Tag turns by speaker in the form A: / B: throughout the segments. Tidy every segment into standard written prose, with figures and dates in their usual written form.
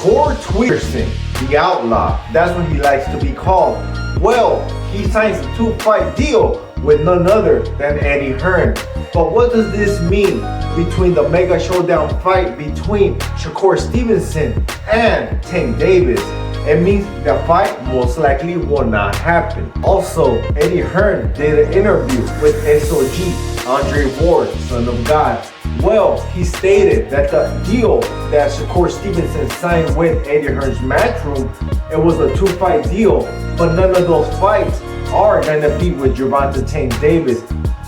A: Shakur Stevenson, the outlaw, that's what he likes to be called. Well, he signs a 2-fight deal with none other than Eddie Hearn. But what does this mean between the mega showdown fight between Shakur Stevenson and Tank Davis? It means the fight most likely will not happen. Also, Eddie Hearn did an interview with SOG, Andre Ward, Son of God. Well, he stated that the deal that Shakur Stevenson signed with Eddie Hearn's Matchroom, it was a 2-fight deal, but none of those fights are gonna be with Gervonta Tank Davis.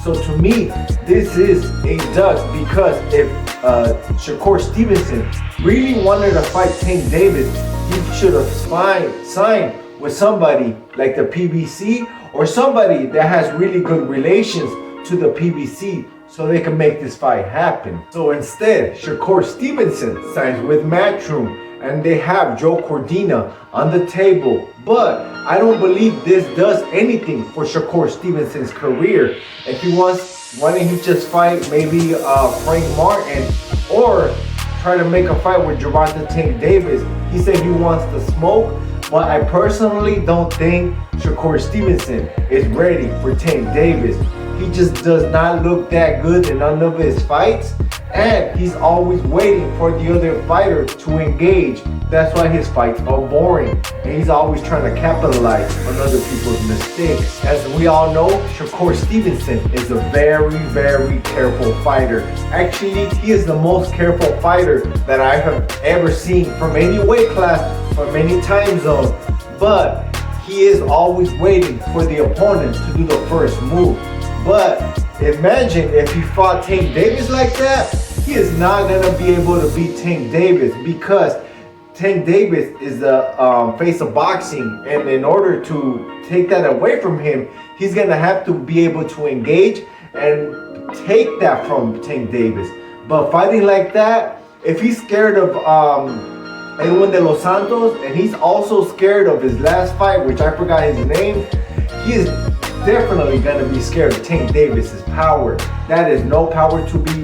A: So to me, this is a duck, because if Shakur Stevenson really wanted to fight Tank Davis, he should have signed with somebody like the PBC or somebody that has really good relations to the PBC so they can make this fight happen. So instead, Shakur Stevenson signs with Matchroom and they have Joe Cordina on the table. But I don't believe this does anything for Shakur Stevenson's career. If he wants, why don't he just fight maybe Frank Martin or try to make a fight with Gervonta Tank Davis? He said he wants to smoke, but I personally don't think Shakur Stevenson is ready for Tank Davis. He just does not look that good in none of his fights, and he's always waiting for the other fighter to engage. That's why his fights are boring, and he's always trying to capitalize on other people's mistakes. As we all know, Shakur Stevenson is a very, very careful fighter. Actually, he is the most careful fighter that I have ever seen from any weight class, from any time zone. But he is always waiting for the opponent to do the first move. But imagine if he fought Tank Davis like that, he is not gonna be able to beat Tank Davis, because Tank Davis is the face of boxing, and in order to take that away from him, he's gonna have to be able to engage and take that from Tank Davis. But fighting like that, if he's scared of Edwin de los Santos, and he's also scared of his last fight, which I forgot his name, he is definitely gonna be scared of Tank Davis's power. That is no power to be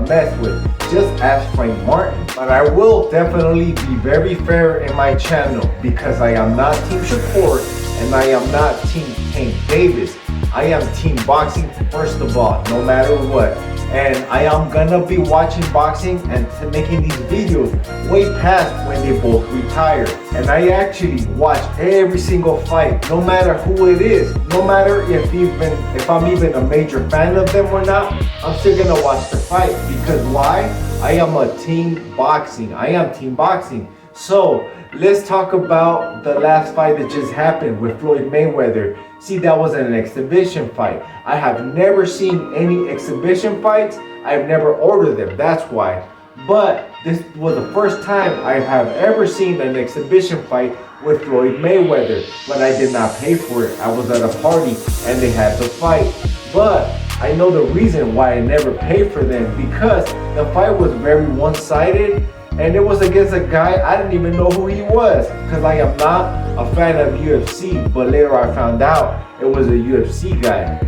A: messed with, just ask Frank Martin. But I will definitely be very fair in my channel, because I am not Team Shakur and I am not Team Tank Davis. I am Team Boxing first of all, no matter what. And I am gonna be watching boxing and making these videos way past when they both retire. And I actually watch every single fight, no matter who it is, no matter if I'm even a major fan of them or not. I'm still gonna watch the fight, because why? I am a Team Boxing. I am Team Boxing. So let's talk about the last fight that just happened with Floyd Mayweather. See, that was an exhibition fight. I have never seen any exhibition fights. I've never ordered them, that's why. But this was the first time I have ever seen an exhibition fight with Floyd Mayweather. But I did not pay for it. I was at a party and they had the fight. But I know the reason why I never paid for them, because the fight was very one-sided. And it was against a guy I didn't even know who he was, because I am not a fan of UFC, but later I found out it was a UFC guy.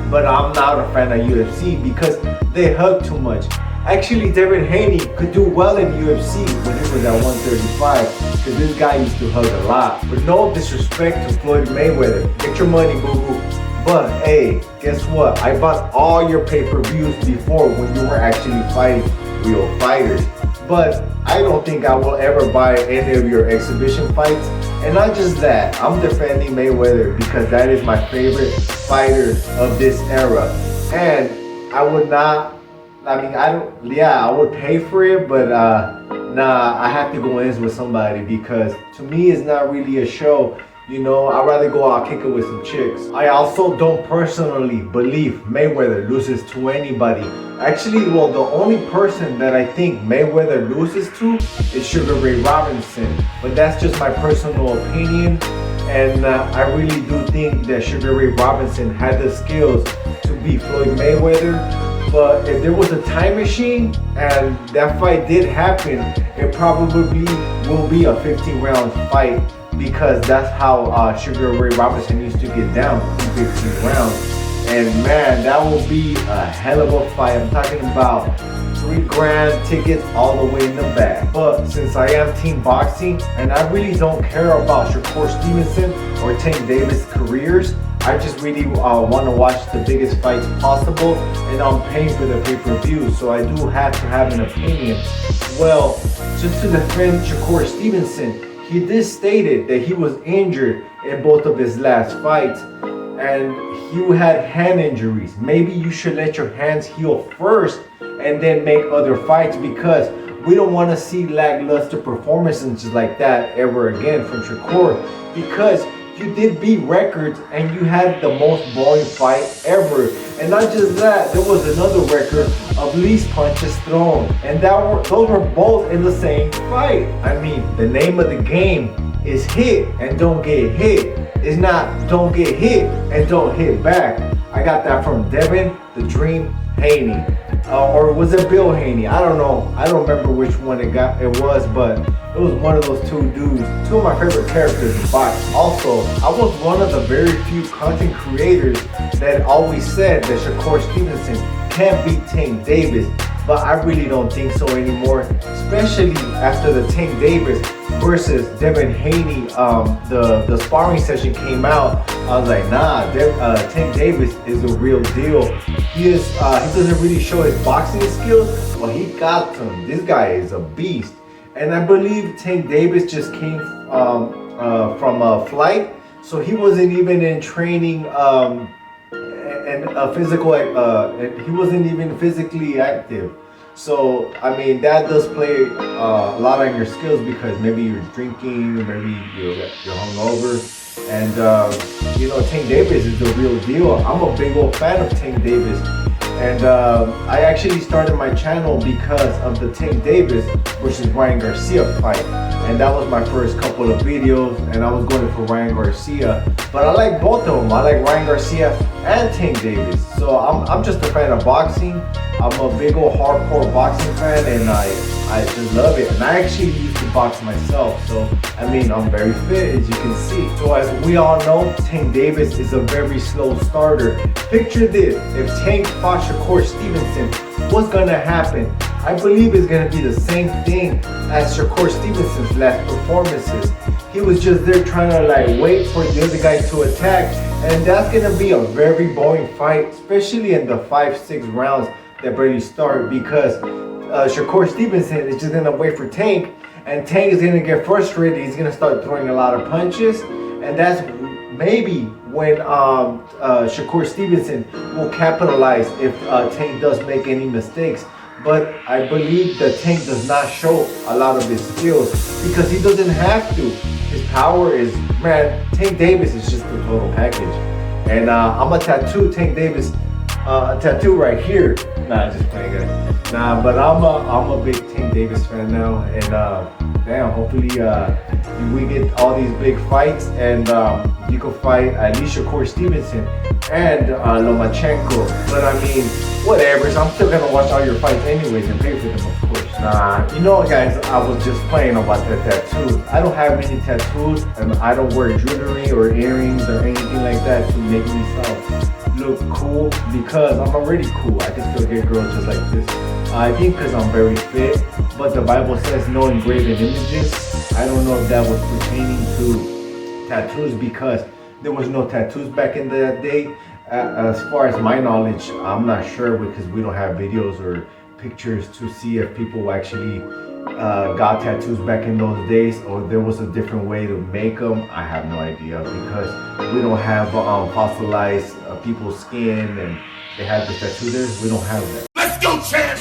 A: But I'm not a fan of UFC because they hug too much. Actually, Devin Haney could do well in UFC when he was at 135, because this guy used to hug a lot. But no disrespect to Floyd Mayweather, get your money, boo-boo. But hey, guess what? I bought all your pay-per-views before when you were actually fighting real fighters. But I don't think I will ever buy any of your exhibition fights. And not just that, I'm defending Mayweather because that is my favorite fighter of this era. And I would not, I would pay for it, but nah, I have to go in with somebody, because to me it's not really a show. You know, I'd rather go out kick it with some chicks. I also don't personally believe Mayweather loses to anybody. Actually, well, the only person that I think Mayweather loses to is Sugar Ray Robinson. But that's just my personal opinion. And I really do think that Sugar Ray Robinson had the skills to beat Floyd Mayweather. But if there was a time machine and that fight did happen, it probably will be a 15-round fight, because that's how Sugar Ray Robinson used to get down in 15 rounds. And man, that will be a hell of a fight. I'm talking about 3 grand tickets all the way in the back. But since I am team boxing and I really don't care about Shakur Stevenson or Tank Davis careers, I just really want to watch the biggest fights possible, and I'm paying for the pay-per-view, so I do have to have an opinion. Well, just to defend Shakur Stevenson, he did stated that he was injured in both of his last fights, and he had hand injuries. Maybe you should let your hands heal first and then make other fights, because we don't want to see lackluster performances like that ever again from Shakur, because you did beat records and you had the most boring fight ever. And not just that, there was another record of least punches thrown, and those were both in the same fight. I mean, the name of the game is hit and don't get hit. It's not don't get hit and don't hit back. I got that from Devin the Dream Haney. Or was it Bill Haney? I don't know. I don't remember which one it was, but it was one of those two dudes. Two of my favorite characters in boxing. Also, I was one of the very few content creators that always said that Shakur Stevenson can't beat Tank Davis, but I really don't think so anymore, especially after the Tank Davis versus Devin Haney, the sparring session came out. I was like, nah, Tank Davis is a real deal. He doesn't really show his boxing skills, but he got them. This guy is a beast. And I believe Tank Davis just came from a flight, so he wasn't even in training and he wasn't even physically active. So I mean, that does play a lot on your skills, because maybe you're drinking, maybe you're hungover. And you know, Tank Davis is the real deal. I'm a big old fan of Tank Davis, and I actually started my channel because of the Tank Davis versus Ryan Garcia fight, and that was my first couple of videos, and I was going for Ryan Garcia, but I like both of them. I like Ryan Garcia and Tank Davis, so I'm just a fan of boxing. I'm a big old hardcore boxing fan, and I just love it. And I actually used to box myself, so I mean, I'm very fit, as you can see. So as we all know, Tank Davis is a very slow starter. Picture this: if Tank fought Shakur Stevenson, what's gonna happen? I believe it's gonna be the same thing as Shakur Stevenson's last performances. He was just there trying to like wait for the other guy to attack, and that's gonna be a very boring fight, especially in the 5-6 rounds that barely start, because Shakur Stevenson is just gonna wait for Tank, and Tank is gonna get frustrated. He's gonna start throwing a lot of punches, and that's maybe when Shakur Stevenson will capitalize if Tank does make any mistakes. But I believe that Tank does not show a lot of his skills, because he doesn't have to. His power is, man, Tank Davis is just the total package. And I'm gonna tattoo Tank Davis tattoo right here. Nah, just playing it. Nah, but I'm a big Tank Davis fan now, and damn, hopefully we get all these big fights, and you can fight at least Shakur Stevenson and Lomachenko. But I mean, whatever. So I'm still gonna watch all your fights anyways and pay for them, of course. Nah, you know, guys, I was just playing about the tattoos. I don't have many tattoos, and I don't wear jewelry or earrings or anything like that to make myself look cool, because I'm already cool. I can still get girls just like this. I think because I'm very fit, but the Bible says no engraven images. I don't know if that was pertaining to tattoos, because there was no tattoos back in that day. As far as my knowledge, I'm not sure, because we don't have videos or pictures to see if people actually got tattoos back in those days, or there was a different way to make them. I have no idea, because we don't have fossilized people's skin and they have the tattoo there. We don't have that.
B: Let's go, champ!